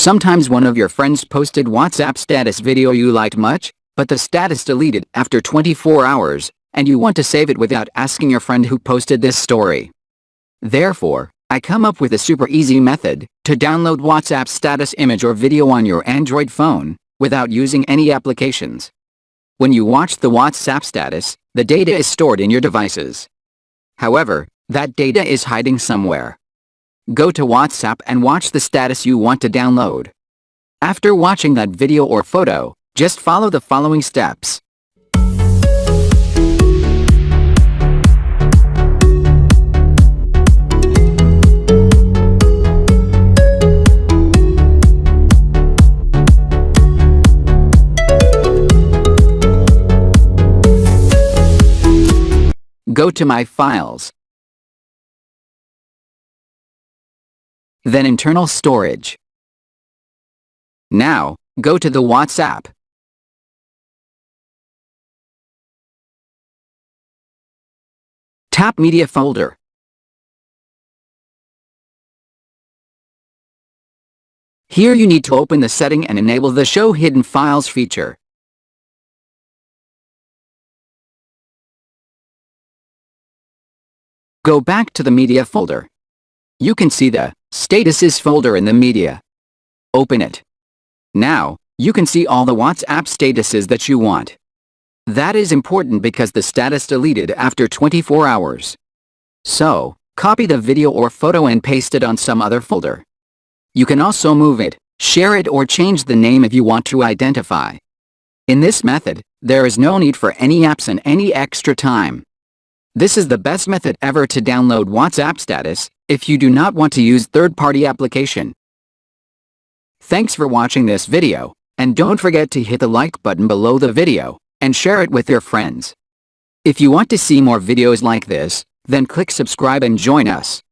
Sometimes one of your friends posted WhatsApp status video you liked much, but the status deleted after 24 hours, and you want to save it without asking your friend who posted this story. Therefore, I come up with a super easy method to download WhatsApp status image or video on your Android phone without using any applications. When you watch the WhatsApp status, the data is stored in your devices. However, that data is hiding somewhere. Go to WhatsApp and watch the status you want to download. After watching that video or photo, just follow the following steps. Go to My Files. Then Internal Storage. Now, go to the WhatsApp. Tap Media folder. Here you need to open the setting and enable the Show Hidden Files feature. Go back to the Media folder. You can see the Statuses folder in the Media. Open it. Now, you can see all the WhatsApp statuses that you want. That is important because the status deleted after 24 hours. So, copy the video or photo and paste it on some other folder. You can also move it, share it or change the name if you want to identify. In this method, there is no need for any apps and any extra time. This is the best method ever to download WhatsApp status if you do not want to use third-party application. Thanks for watching this video, and don't forget to hit the like button below the video and share it with your friends. If you want to see more videos like this, then click subscribe and join us.